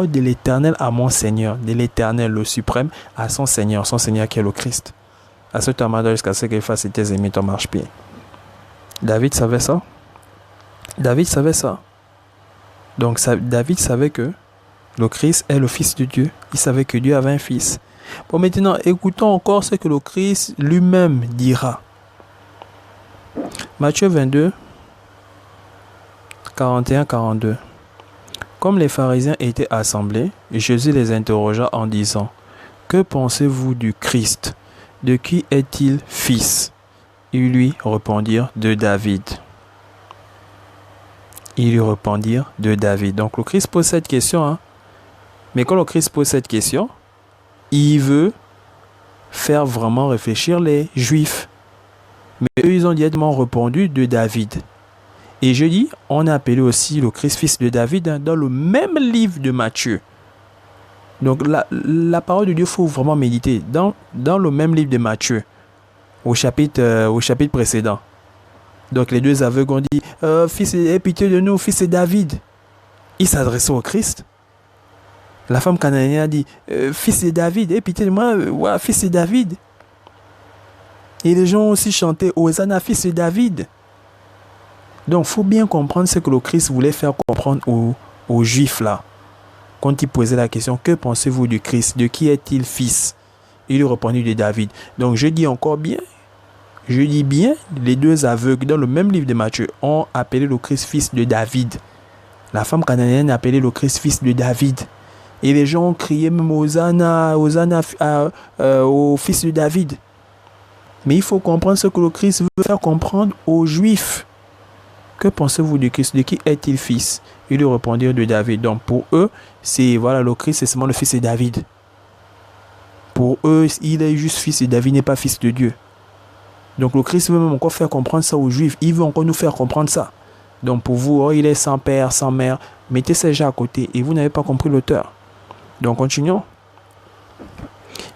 de l'Éternel à mon Seigneur, de l'Éternel, le suprême, à son Seigneur qui est le Christ. À ce temps jusqu'à ce qu'il fasse tes ennemis ton marche-pied. David savait ça. David savait ça. Donc David savait que le Christ est le Fils de Dieu. Il savait que Dieu avait un Fils. Bon, maintenant, écoutons encore ce que le Christ lui-même dira. Matthieu 22, 41-42. Comme les pharisiens étaient assemblés, Jésus les interrogea en disant, « Que pensez-vous du Christ? De qui est-il fils ?» Ils lui répondirent, « De David. » Ils lui répondirent, « De David. » Donc le Christ pose cette question. Hein? Mais quand le Christ pose cette question, il veut faire vraiment réfléchir les Juifs. Mais eux, ils ont directement répondu, « De David. » Et je dis, on a appelé aussi le Christ fils de David hein, dans le même livre de Matthieu. Donc la parole de Dieu, il faut vraiment méditer. Dans le même livre de Matthieu, au chapitre précédent. Donc les deux aveugles ont dit, fils, aie pitié de nous, fils de David. Ils s'adressaient au Christ. La femme cananéenne a dit, fils de David, aie pitié de moi, ouais, fils de David. Et les gens ont aussi chanté, Hosanna, fils de David. Donc, il faut bien comprendre ce que le Christ voulait faire comprendre aux Juifs là. Quand il posait la question, que pensez-vous du Christ? De qui est-il fils? Il lui répondit de David. Donc, je dis bien, les deux aveugles dans le même livre de Matthieu ont appelé le Christ fils de David. La femme cananéenne a appelé le Christ fils de David. Et les gens ont crié même Hosanna, Hosanna au fils de David. Mais il faut comprendre ce que le Christ veut faire comprendre aux Juifs. Que pensez-vous du Christ? De qui est-il fils? Ils lui répondirent de David. Donc pour eux, le Christ, c'est seulement le fils de David. Pour eux, il est juste fils de David, n'est pas fils de Dieu. Donc le Christ veut même encore faire comprendre ça aux Juifs. Il veut encore nous faire comprendre ça. Donc pour vous, il est sans père, sans mère. Mettez ces gens à côté et vous n'avez pas compris l'auteur. Donc continuons.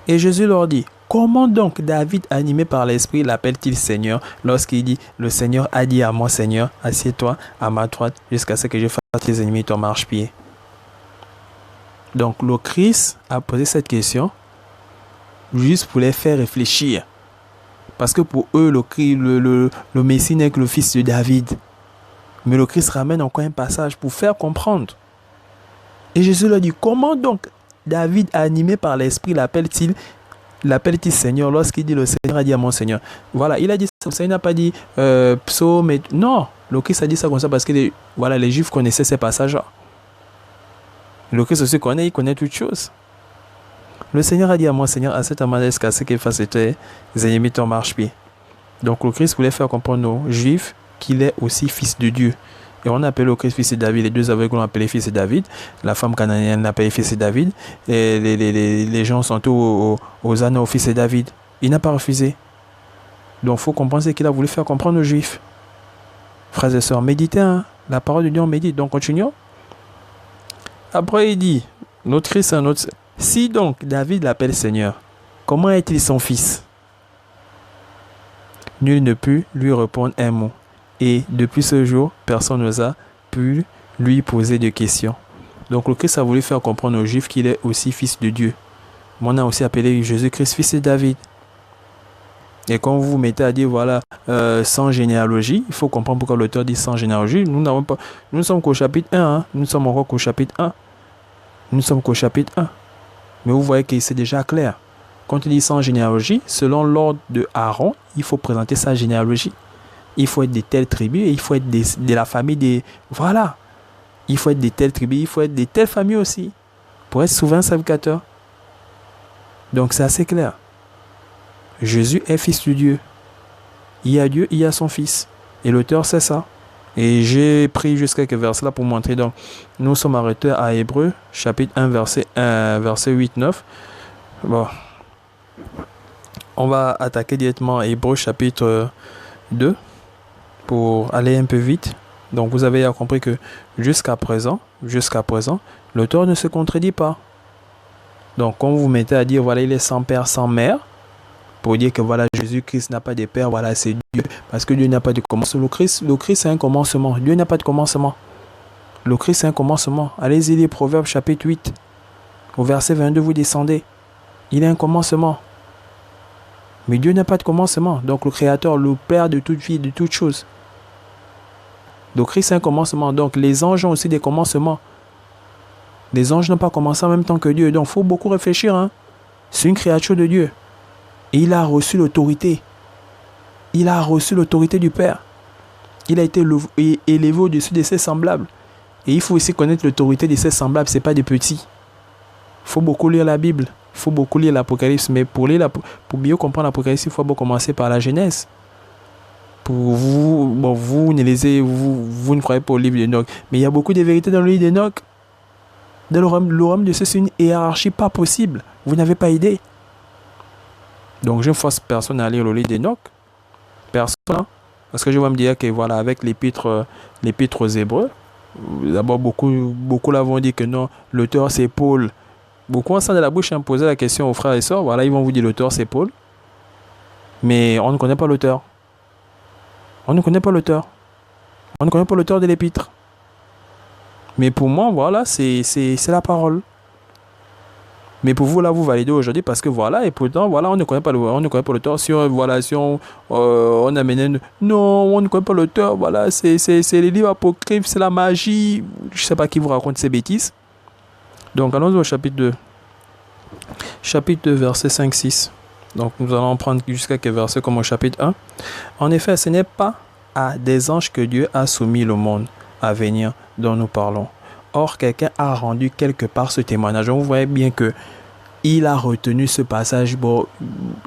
Et Jésus leur dit, comment donc David, animé par l'Esprit, l'appelle-t-il Seigneur lorsqu'il dit, le Seigneur a dit à mon Seigneur, assieds-toi à ma droite jusqu'à ce que je fasse tes ennemis ton marche-pied. Donc le Christ a posé cette question juste pour les faire réfléchir. Parce que pour eux, le Messie n'est que le fils de David. Mais le Christ ramène encore un passage pour faire comprendre. Et Jésus leur dit, comment donc David, animé par l'Esprit, l'appelle-t-il Seigneur lorsqu'il dit le Seigneur a dit à mon Seigneur. Voilà, il a dit ça, il n'a pas dit psaume. Non, le Christ a dit ça comme ça parce que les Juifs connaissaient ces passages-là. Le Christ aussi il connaît toutes choses. Le Seigneur a dit à mon Seigneur, à cet amant jusqu'à ce qu'il fasse tes ennemis ton marche-pied. Donc le Christ voulait faire comprendre aux Juifs qu'il est aussi fils de Dieu. Et on appelle le Christ fils de David. Les deux aveugles l'ont appelé fils de David. La femme cananéenne l'a appelé fils de David. Et les gens sont tous aux ânes au fils de David. Il n'a pas refusé. Donc il faut comprendre ce qu'il a voulu faire comprendre aux Juifs. Frères et sœurs, méditez. Hein? La parole de Dieu, on médite. Donc continuons. Après il dit, notre Christ est notre... Si donc David l'appelle Seigneur, comment est-il son fils? Nul ne put lui répondre un mot. Et depuis ce jour, personne n'osa pu lui poser de questions. Donc le Christ a voulu faire comprendre aux Juifs qu'il est aussi fils de Dieu. On a aussi appelé Jésus-Christ fils de David. Et quand vous vous mettez à dire sans généalogie, il faut comprendre pourquoi l'auteur dit sans généalogie. Nous sommes qu'au chapitre 1. Hein. Nous sommes encore qu'au chapitre 1. Mais vous voyez que c'est déjà clair. Quand il dit sans généalogie, selon l'ordre de Aaron, il faut présenter sa généalogie. Il faut être de telles tribus et il faut être de la famille des... Voilà. Il faut être de telles tribus, il faut être de telles familles aussi. Pour être souverain sacrificateur. Donc c'est assez clair. Jésus est fils de Dieu. Il y a Dieu, il y a son fils. Et l'auteur c'est ça. Et j'ai pris juste quelques versets là pour montrer. Donc nous sommes arrêtés à Hébreux, chapitre 1, verset 8-9. Bon. On va attaquer directement à Hébreux, chapitre 2. Pour aller un peu vite. Donc vous avez compris que jusqu'à présent, l'auteur ne se contredit pas. Donc quand vous vous mettez à dire il est sans père, sans mère, pour dire que Jésus-Christ n'a pas de père, c'est Dieu, parce que Dieu n'a pas de commencement. Le Christ c'est un commencement. Dieu n'a pas de commencement. Le Christ, c'est un commencement. Allez-y, les Proverbes, chapitre 8. Au verset 22, vous descendez. Il est un commencement. Mais Dieu n'a pas de commencement. Donc, le Créateur, le Père de toute vie, de toute chose. Le Christ, c'est un commencement. Donc, les anges ont aussi des commencements. Les anges n'ont pas commencé en même temps que Dieu. Donc, il faut beaucoup réfléchir. Hein. C'est une créature de Dieu. Et il a reçu l'autorité. Il a reçu l'autorité du Père. Il a été élevé au-dessus de ses semblables. Et il faut aussi connaître l'autorité de ses semblables. Ce n'est pas des petits. Il faut beaucoup lire la Bible. Il faut beaucoup lire l'Apocalypse. Mais pour mieux comprendre l'Apocalypse, il faut commencer par la Genèse. Pour vous, bon, vous ne croyez pas au livre d'Enoch. Mais il y a beaucoup de vérités dans le livre d'Enoch. Dans le royaume de Dieu, c'est une hiérarchie pas possible. Vous n'avez pas idée. Donc je ne force personne à lire le livre d'Enoch. Personne. Hein? Parce que je vais me dire que voilà, avec l'épître aux Hébreux, d'abord beaucoup là vont dire que non, l'auteur c'est Paul. Beaucoup en de la bouche ont posé la question aux frères et sœurs. Voilà, ils vont vous dire l'auteur c'est Paul. Mais on ne connaît pas l'auteur. On ne connaît pas l'auteur. On ne connaît pas l'auteur de l'épître. Mais pour moi, voilà, c'est la parole. Mais pour vous, là, vous validez aujourd'hui parce que voilà, et pourtant, voilà, on ne connaît pas l'auteur. Si on amène... Non, on ne connaît pas l'auteur, voilà, c'est les livres apocryphes, c'est la magie. Je ne sais pas qui vous raconte ces bêtises. Donc, allons au chapitre 2. Chapitre 2, verset 5-6. Donc, nous allons prendre jusqu'à quel verset comme au chapitre 1. En effet, ce n'est pas à des anges que Dieu a soumis le monde à venir dont nous parlons. Or, quelqu'un a rendu quelque part ce témoignage. Vous voyez bien que il a retenu ce passage. Bon,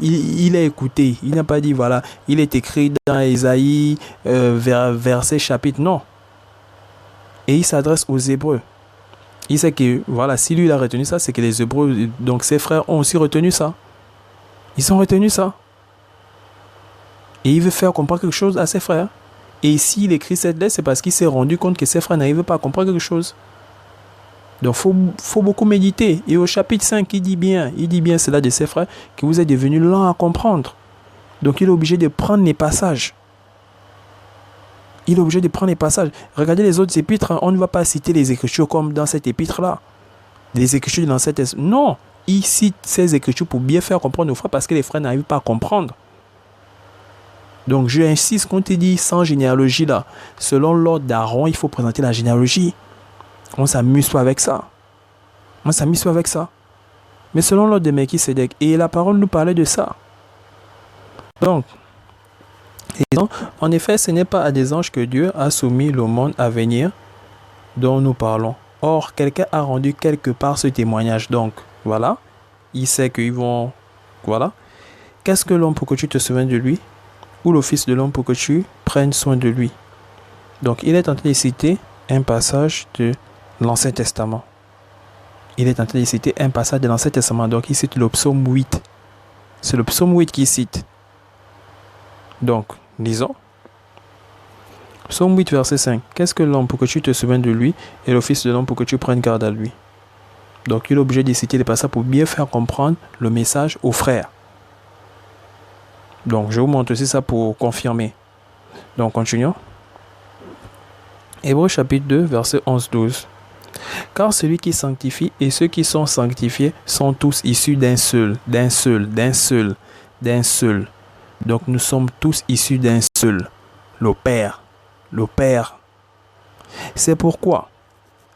il a écouté. Il n'a pas dit, voilà, il est écrit dans Ésaïe, verset, chapitre. Non. Et il s'adresse aux Hébreux. Il sait que, voilà, si lui il a retenu ça, c'est que les Hébreux, donc ses frères, ont aussi retenu ça. Ils ont retenu ça. Et il veut faire comprendre quelque chose à ses frères. Et s'il écrit cette lettre, c'est parce qu'il s'est rendu compte que ses frères n'arrivent pas à comprendre quelque chose. Donc, faut beaucoup méditer. Et au chapitre 5, il dit bien cela de ses frères, que vous êtes devenus lents à comprendre. Donc, il est obligé de prendre les passages. Regardez les autres épîtres, on ne va pas citer les écritures comme dans cette épître-là. Les écritures de l'Ancien Testament. Non, il cite ces écritures pour bien faire comprendre aux frères parce que les frères n'arrivent pas à comprendre. Donc, je insiste quand il dit sans généalogie là. Selon l'ordre d'Aaron, il faut présenter la généalogie. On ne s'amuse pas avec ça. Mais selon l'ordre de Melchisédek. Et la parole nous parlait de ça. Donc, en effet, ce n'est pas à des anges que Dieu a soumis le monde à venir dont nous parlons. Or, quelqu'un a rendu quelque part ce témoignage. Donc, voilà. Il sait qu'ils vont... Voilà. Qu'est-ce que l'homme pour que tu te souviennes de lui? Ou le Fils de l'homme pour que tu prennes soin de lui? Donc, il est en train de citer un passage de l'Ancien Testament. Donc, il cite le psaume 8. C'est le psaume 8 qu'il cite. Donc, lisons. Psaume 8, verset 5. Qu'est-ce que l'homme pour que tu te souviennes de lui et le Fils de l'homme pour que tu prennes garde à lui? Donc, il est obligé de citer les passages pour bien faire comprendre le message aux frères. Donc, je vous montre aussi ça pour confirmer. Donc, continuons. Hébreux chapitre 2, verset 11-12. Car celui qui sanctifie et ceux qui sont sanctifiés sont tous issus d'un seul. Donc, nous sommes tous issus d'un seul. Le Père. C'est pourquoi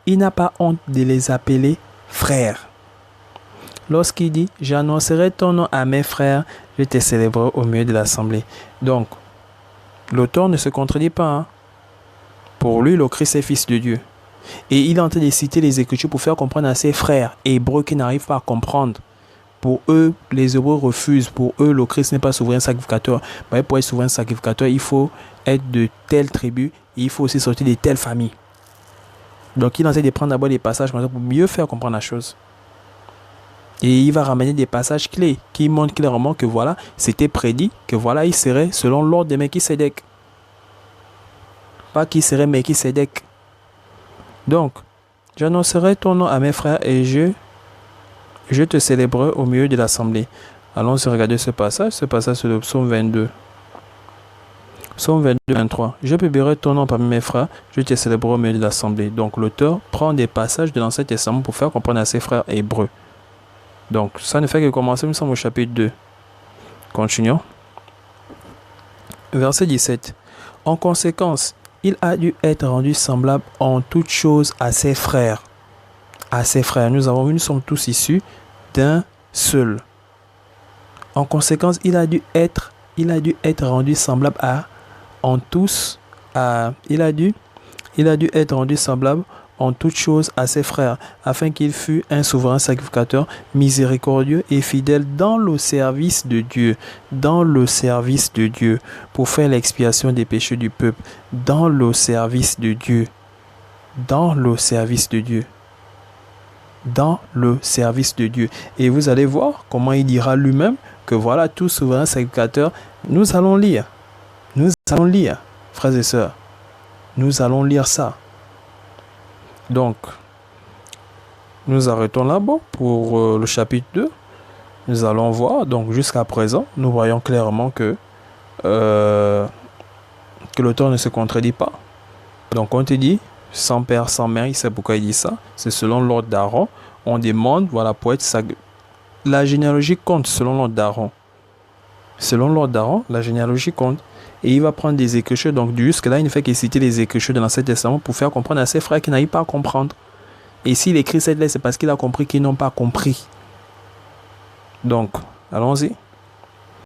il n'a pas honte de les appeler frères. Lorsqu'il dit, j'annoncerai ton nom à mes frères, je te célébrerai au milieu de l'assemblée. Donc, l'auteur ne se contredit pas. Hein. Pour lui, le Christ est fils de Dieu. Et il est en train de citer les Écritures pour faire comprendre à ses frères hébreux qui n'arrivent pas à comprendre. Pour eux, les Hébreux refusent. Pour eux, le Christ n'est pas souverain sacrificateur. Mais pour être souverain sacrificateur, il faut être de telle tribu et il faut aussi sortir de telle famille. Donc, il est en train de prendre d'abord des passages pour mieux faire comprendre la chose. Et il va ramener des passages clés qui montrent clairement que voilà, c'était prédit, que voilà, il serait selon l'ordre de Melchisédek. Pas qui serait Melchisédek. Donc, j'annoncerai ton nom à mes frères et je te célébrerai au milieu de l'assemblée. Allons regarder ce passage. Ce passage, c'est le psaume 22. Psaume 22, 23. Je publierai ton nom parmi mes frères, je te célébrerai au milieu de l'assemblée. Donc l'auteur prend des passages de l'Ancien Testament pour faire comprendre à ses frères hébreux. Donc ça ne fait que commencer, nous sommes au chapitre 2. Continuons. Verset 17. En conséquence, il a dû être rendu semblable en toutes choses à ses frères. À ses frères. Nous sommes tous issus d'un seul. En conséquence, il a dû être rendu semblable il a dû être rendu semblable en toutes choses à ses frères, afin qu'il fût un souverain sacrificateur miséricordieux et fidèle dans le service de Dieu, pour faire l'expiation des péchés du peuple, dans le service de Dieu. Et vous allez voir comment il dira lui-même que voilà, tout souverain sacrificateur. Nous allons lire, frères et sœurs. Nous allons lire ça. Donc, nous arrêtons là-bas pour le chapitre 2. Nous allons voir, donc jusqu'à présent, nous voyons clairement que l'auteur ne se contredit pas. Donc, on te dit, sans père, sans mère, il sait pourquoi il dit ça. C'est selon l'ordre d'Aaron. On demande, voilà, pour être la généalogie compte selon l'ordre d'Aaron. Selon l'ordre d'Aaron, la généalogie compte. Et il va prendre des écritures. Donc, jusque-là, il ne fait que citer les écritures de l'Ancien Testament pour faire comprendre à ses frères qui n'arrivent pas à comprendre. Et s'il écrit cette lettre, c'est parce qu'il a compris qu'ils n'ont pas compris. Donc, allons-y.